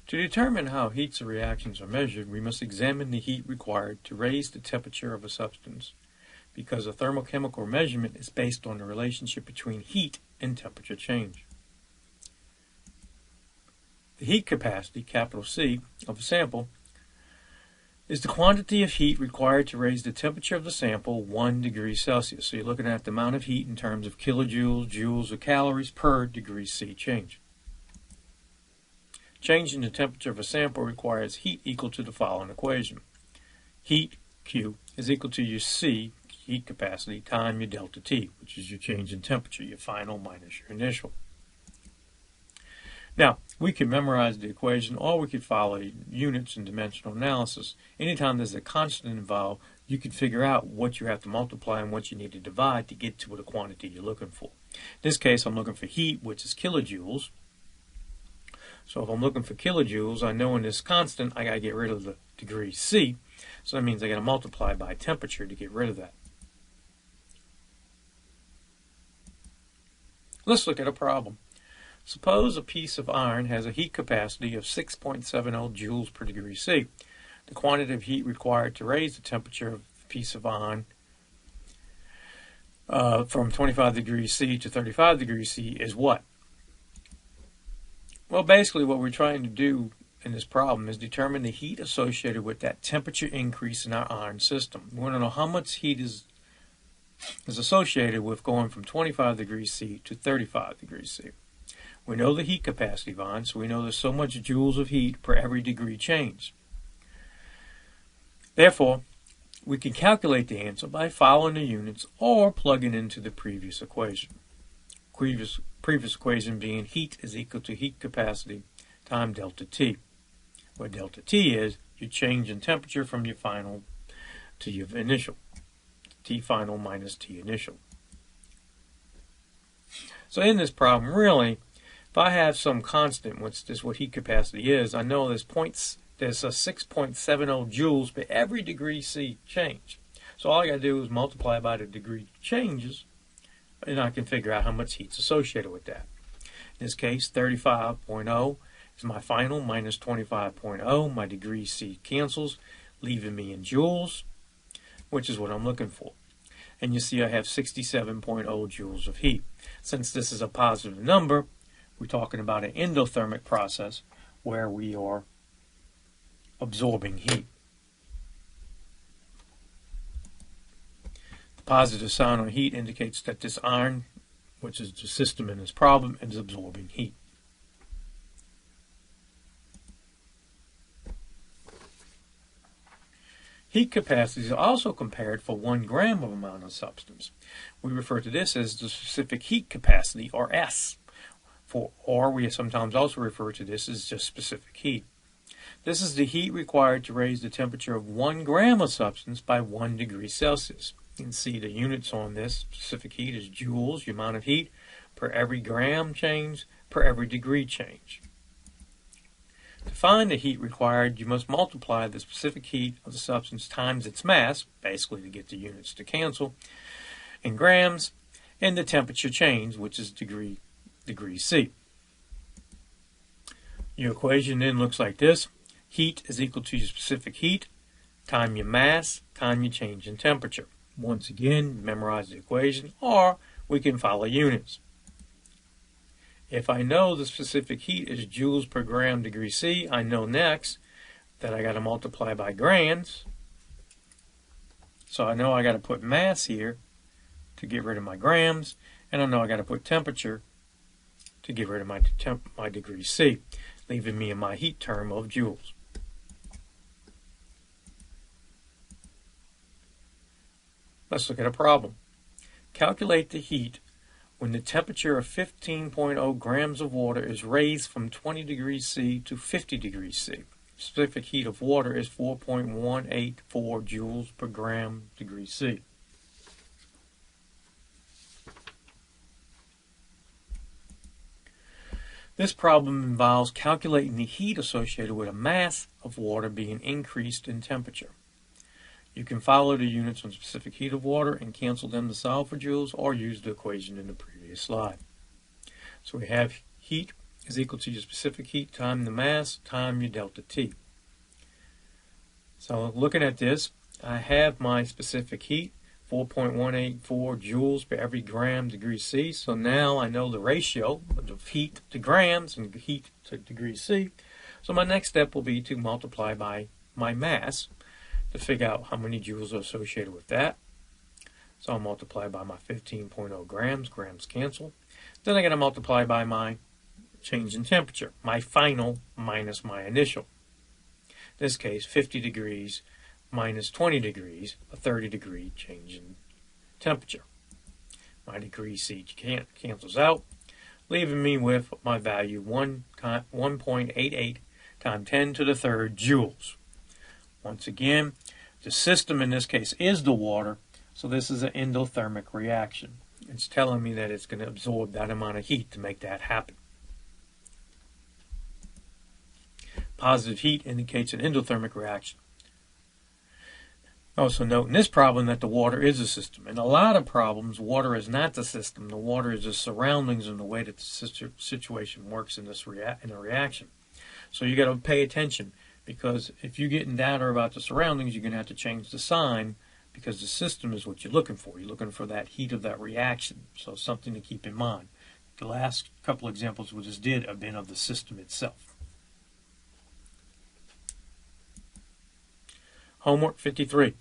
To determine how heats or reactions are measured, we must examine the heat required to raise the temperature of a substance, because a thermochemical measurement is based on the relationship between heat and temperature change. The heat capacity, capital C, of a sample is the quantity of heat required to raise the temperature of the sample 1 degree Celsius. So you're looking at the amount of heat in terms of kilojoules, joules, or calories per degree C change. Changing the temperature of a sample requires heat equal to the following equation. Heat, Q, is equal to your C, heat capacity, time your delta T, which is your change in temperature, your final minus your initial. Now, we can memorize the equation, or we could follow units and dimensional analysis. Anytime there's a constant involved, you can figure out what you have to multiply and what you need to divide to get to the quantity you're looking for. In this case, I'm looking for heat, which is kilojoules. So if I'm looking for kilojoules, I know in this constant, I got to get rid of the degree C. So that means I got to multiply by temperature to get rid of that. Let's look at a problem. Suppose a piece of iron has a heat capacity of 6.70 joules per degree C. The quantity of heat required to raise the temperature of the piece of iron from 25 degrees C to 35 degrees C is what? Well, basically what we're trying to do in this problem is determine the heat associated with that temperature increase in our iron system. We want to know how much heat is associated with going from 25 degrees C to 35 degrees C. We know the heat capacity of iron, so we know there's so much joules of heat per every degree change. Therefore, we can calculate the answer by following the units or plugging into the previous equation. Previous equation being heat is equal to heat capacity times delta T, where delta T is your change in temperature from your final to your initial. T final minus T initial. So in this problem, really, if I have some constant, which is what heat capacity is, I know there's a 6.70 joules per every degree C change. So all I got to do is multiply by the degree changes, and I can figure out how much heat's associated with that. In this case, 35.0 is my final minus 25.0. My degree C cancels, leaving me in joules, which is what I'm looking for. And you see I have 67.0 joules of heat. Since this is a positive number, we're talking about an endothermic process where we are absorbing heat. The positive sign on heat indicates that this iron, which is the system in this problem, is absorbing heat. Heat capacity is also compared for 1 gram of amount of substance. We refer to this as the specific heat capacity, or S. Or we sometimes also refer to this as just specific heat. This is the heat required to raise the temperature of 1 gram of substance by 1 degree Celsius. You can see the units on this. Specific heat is joules, the amount of heat per every gram change per every degree change. To find the heat required, you must multiply the specific heat of the substance times its mass, basically to get the units to cancel, in grams, and the temperature change, which is degree C. Your equation then looks like this. Heat is equal to your specific heat, time your mass, time your change in temperature. Once again, memorize the equation, or we can follow units. If I know the specific heat is joules per gram degree C, I know next that I got to multiply by grams. So I know I got to put mass here to get rid of my grams, and I know I got to put temperature to get rid of my degree C, leaving me in my heat term of joules. Let's look at a problem. Calculate the heat when the temperature of 15.0 grams of water is raised from 20 degrees C to 50 degrees C. Specific heat of water is 4.184 joules per gram degree C. This problem involves calculating the heat associated with a mass of water being increased in temperature. You can follow the units on specific heat of water and cancel them to solve for joules, or use the equation in the previous slide. So we have heat is equal to your specific heat times the mass times your delta T. So looking at this, I have my specific heat, 4.184 joules per every gram degree C. So now I know the ratio of heat to grams and heat to degree C. So my next step will be to multiply by my mass to figure out how many joules are associated with that. So I'll multiply by my 15.0 grams. Grams cancel. Then I got to multiply by my change in temperature, my final minus my initial. In this case, 50 degrees minus 20 degrees, a 30-degree change in temperature. My degree C cancels out, leaving me with my value 1.88 times 10 to the third joules. Once again, the system in this case is the water, so this is an endothermic reaction. It's telling me that it's going to absorb that amount of heat to make that happen. Positive heat indicates an endothermic reaction. Also note in this problem that the water is a system. In a lot of problems, water is not the system. The water is the surroundings and the way that the situation works in this in a reaction. So you got to pay attention, because if you get in doubt about the surroundings, you're going to have to change the sign, because the system is what you're looking for. You're looking for that heat of that reaction. So something to keep in mind. The last couple examples we just did have been of the system itself. Homework 53.